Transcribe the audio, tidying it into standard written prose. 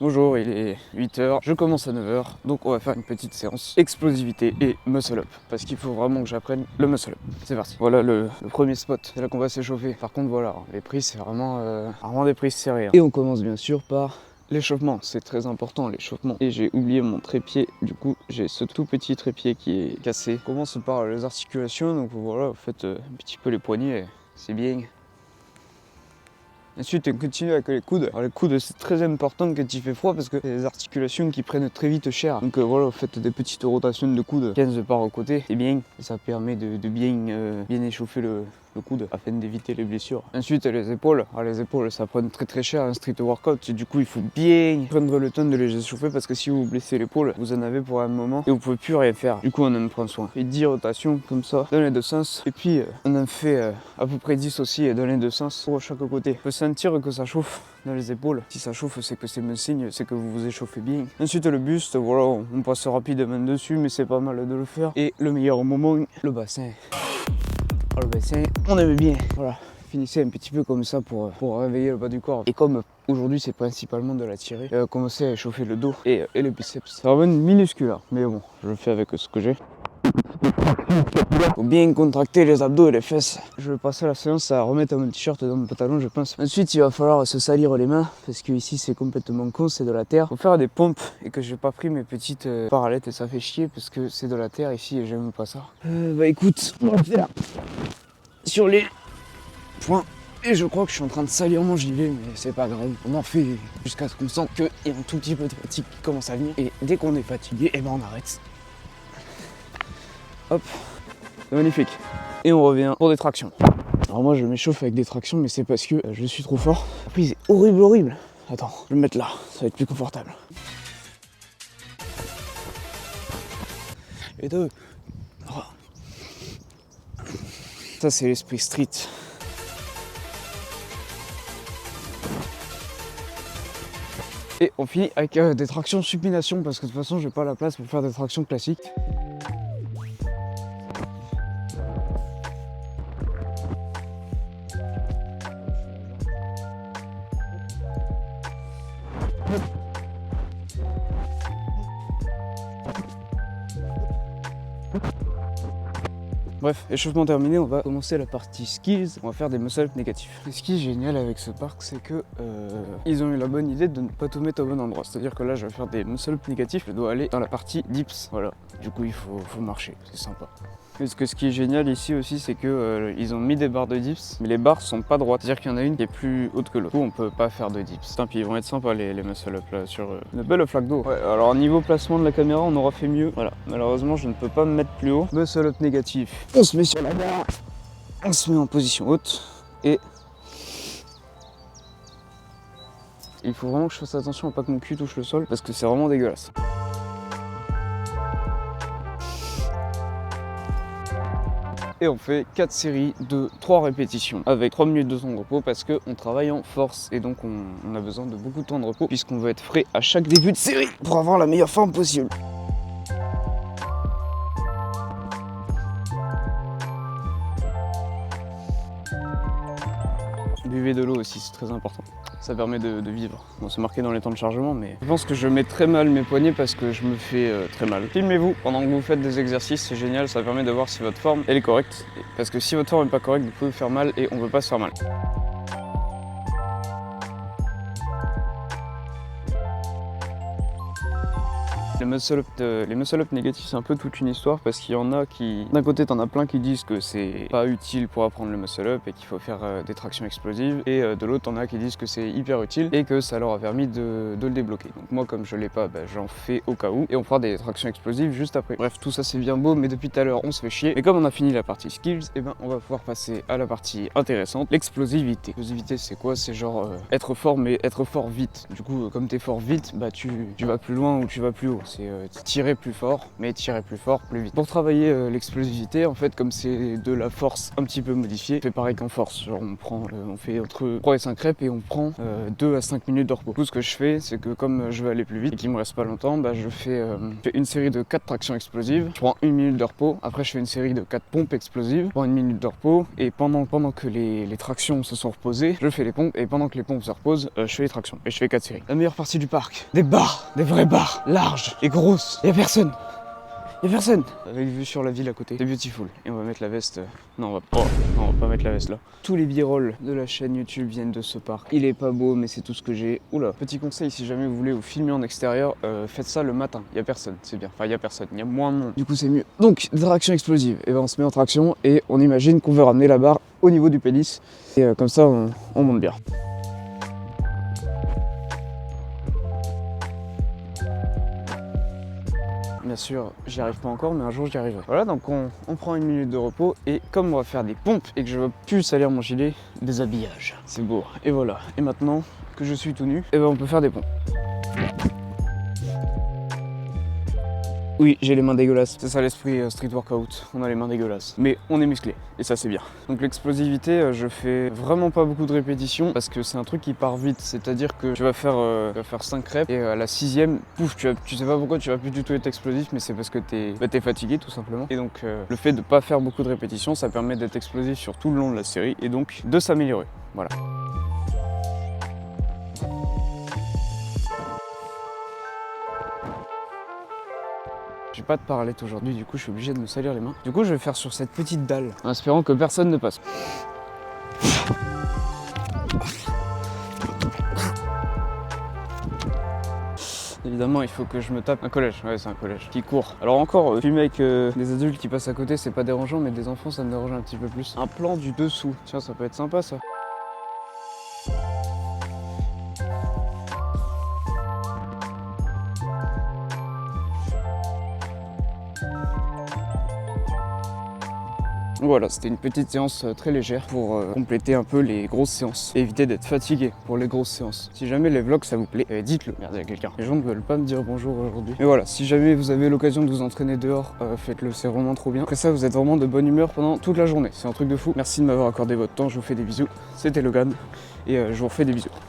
Bonjour, il est 8h, je commence à 9h, donc on va faire une petite séance explosivité et muscle up, parce qu'il faut vraiment que j'apprenne le muscle up. C'est parti. Voilà le premier spot, c'est là qu'on va s'échauffer. Par contre voilà, les prises c'est vraiment des prises serrées. Et on commence bien sûr par l'échauffement, c'est très important l'échauffement. Et j'ai oublié mon trépied, du coup j'ai ce tout petit trépied qui est cassé. On commence par les articulations, donc voilà, vous faites un petit peu les poignets, c'est bien. Ensuite, on continue avec les coudes. Alors, les coudes, c'est très important quand il fait froid parce que c'est des articulations qui prennent très vite cher. Donc voilà, vous faites des petites rotations de coudes, 15 par côté, c'est bien. Et ça permet de bien échauffer le coude afin d'éviter les blessures. Ensuite, les épaules. Alors, les épaules, ça prend très cher un street workout. Et du coup, il faut bien prendre le temps de les échauffer parce que si vous blessez l'épaule, vous en avez pour un moment et vous pouvez plus rien faire. Du coup, on en prend soin. On fait 10 rotations comme ça dans les deux sens. Et puis, on en fait à peu près 10 aussi dans les deux sens pour chaque côté. On peut sentir que ça chauffe dans les épaules. Si ça chauffe, c'est que c'est bon signe, c'est que vous vous échauffez bien. Ensuite, le buste, voilà, on passe rapidement dessus, mais c'est pas mal de le faire. Et le meilleur moment, le bassin. Le bassin, on aime bien. Voilà, finissez un petit peu comme ça pour réveiller le bas du corps. Et comme aujourd'hui c'est principalement de la tirée, commencez à échauffer le dos et les biceps. C'est vraiment minuscule, mais bon, je le fais avec ce que j'ai. Faut bien contracter les abdos et les fesses. Je vais passer la séance à remettre mon t-shirt dans mon pantalon, je pense. Ensuite, il va falloir se salir les mains parce que ici c'est complètement con, c'est de la terre. Faut faire des pompes et que j'ai pas pris mes petites parallettes et ça fait chier parce que c'est de la terre ici et j'aime pas ça. Bah écoute, on va faire sur les points. Et je crois que je suis en train de salir mon gilet, mais c'est pas grave. On en fait jusqu'à ce qu'on sente qu'il y a un tout petit peu de fatigue qui commence à venir. Et dès qu'on est fatigué, et ben on arrête. Hop, c'est magnifique. Et on revient pour des tractions. Alors moi je m'échauffe avec des tractions, mais c'est parce que je suis trop fort. La prise est horrible. Attends, je vais me mettre là, ça va être plus confortable. Et 2, 3. Ça c'est l'esprit street. Et on finit avec des tractions supination parce que de toute façon j'ai pas la place pour faire des tractions classiques. Bref, échauffement terminé, on va commencer la partie skills. On va faire des muscle-up négatifs. Et ce qui est génial avec ce parc, c'est que ils ont eu la bonne idée de ne pas tout mettre au bon endroit. C'est-à-dire que là, je vais faire des muscle-up négatifs. Je dois aller dans la partie dips. Voilà. Du coup, il faut marcher. C'est sympa. Parce que ce qui est génial ici aussi, c'est que ils ont mis des barres de dips, mais les barres sont pas droites. C'est-à-dire qu'il y en a une qui est plus haute que l'autre. Du coup, on peut pas faire de dips. Tant pis, ils vont être sympas les muscle-up là sur une belle flaque d'eau. Ouais, alors niveau placement de la caméra, on aura fait mieux. Voilà. Malheureusement, je ne peux pas me mettre plus haut. Muscle-up négatif. On se met sur la barre. On se met en position haute et il faut vraiment que je fasse attention à pas que mon cul touche le sol parce que c'est vraiment dégueulasse. Et on fait 4 séries de 3 répétitions avec 3 minutes de temps de repos parce qu'on travaille en force et donc on a besoin de beaucoup de temps de repos puisqu'on veut être frais à chaque début de série pour avoir la meilleure forme possible. Buvez de l'eau aussi, c'est très important. Ça permet de vivre. Bon, c'est marqué dans les temps de chargement, mais je pense que je mets très mal mes poignets parce que je me fais très mal. Filmez-vous pendant que vous faites des exercices, c'est génial, ça permet de voir si votre forme elle est correcte. Parce que si votre forme n'est pas correcte, vous pouvez vous faire mal et on ne veut pas se faire mal. Les muscle-up négatifs, c'est un peu toute une histoire parce qu'il y en a qui... D'un côté, t'en as plein qui disent que c'est pas utile pour apprendre le muscle-up et qu'il faut faire des tractions explosives. Et de l'autre, t'en as qui disent que c'est hyper utile et que ça leur a permis de le débloquer. Donc moi, comme je l'ai pas, j'en fais au cas où. Et on fera des tractions explosives juste après. Bref, tout ça c'est bien beau, mais depuis tout à l'heure, on se fait chier. Et comme on a fini la partie skills, et ben on va pouvoir passer à la partie intéressante, l'explosivité. L'explosivité, c'est quoi? C'est genre être fort, mais être fort vite. Du coup, comme t'es fort vite, tu vas plus loin ou tu vas plus haut. c'est tirer plus fort, mais tirer plus fort, plus vite. Pour travailler l'explosivité, en fait, comme c'est de la force un petit peu modifiée, on fait pareil qu'en force. Genre on fait entre 3 et 5 reps et on prend 2 à 5 minutes de repos. Tout ce que je fais, c'est que comme je veux aller plus vite et qu'il me reste pas longtemps, bah, je fais une série de 4 tractions explosives, je prends 1 minute de repos, après je fais une série de 4 pompes explosives, je prends 1 minute de repos, et pendant que les tractions se sont reposées, je fais les pompes, et pendant que les pompes se reposent, je fais les tractions, et je fais 4 séries. La meilleure partie du parc, des barres, des vraies barres, larges et grosses, y'a personne. Y'a personne. Avec vue sur la ville à côté, c'est beautiful. Et on va mettre la veste. Non, on va pas mettre la veste là. Tous les b-rolls de la chaîne YouTube viennent de ce parc. Il est pas beau, mais c'est tout ce que j'ai. Oula. Petit conseil, si jamais vous voulez vous filmer en extérieur, faites ça le matin. Y'a personne, c'est bien. Enfin, y'a personne, y a moins de monde. Du coup, c'est mieux. Donc, traction explosive. Et ben, on se met en traction et on imagine qu'on veut ramener la barre au niveau du pénis. Et comme ça, on monte bien. Bien sûr, j'y arrive pas encore, mais un jour j'y arriverai. Voilà, donc on prend 1 minute de repos et comme on va faire des pompes et que je veux plus salir mon gilet, déshabillage. C'est beau. Et voilà. Et maintenant que je suis tout nu, et ben on peut faire des pompes. Oui, j'ai les mains dégueulasses. C'est ça l'esprit street workout. On a les mains dégueulasses. Mais on est musclé. Et ça, c'est bien. Donc l'explosivité, je fais vraiment pas beaucoup de répétitions parce que c'est un truc qui part vite. C'est-à-dire que tu vas faire 5 reps et à la 6e, pouf, tu sais pas pourquoi tu vas plus du tout être explosif, mais c'est parce que t'es fatigué tout simplement. Et donc le fait de pas faire beaucoup de répétitions, ça permet d'être explosif sur tout le long de la série et donc de s'améliorer. Voilà. J'ai pas de parallèle aujourd'hui, du coup je suis obligé de me salir les mains. Du coup je vais faire sur cette petite dalle, en espérant que personne ne passe. Évidemment il faut que je me tape un collège, ouais c'est un collège, qui court. Alors encore, filmer avec des adultes qui passent à côté c'est pas dérangeant, mais des enfants ça me dérange un petit peu plus. Un plan du dessous, tiens ça peut être sympa ça. Voilà, c'était une petite séance très légère pour compléter un peu les grosses séances et éviter d'être fatigué pour les grosses séances. Si jamais les vlogs ça vous plaît, dites-le. Merde, il y a quelqu'un. Les gens ne veulent pas me dire bonjour aujourd'hui. Mais voilà, si jamais vous avez l'occasion de vous entraîner dehors, faites-le, c'est vraiment trop bien. Après ça, vous êtes vraiment de bonne humeur pendant toute la journée. C'est un truc de fou. Merci de m'avoir accordé votre temps, je vous fais des bisous. C'était Logan et je vous refais des bisous.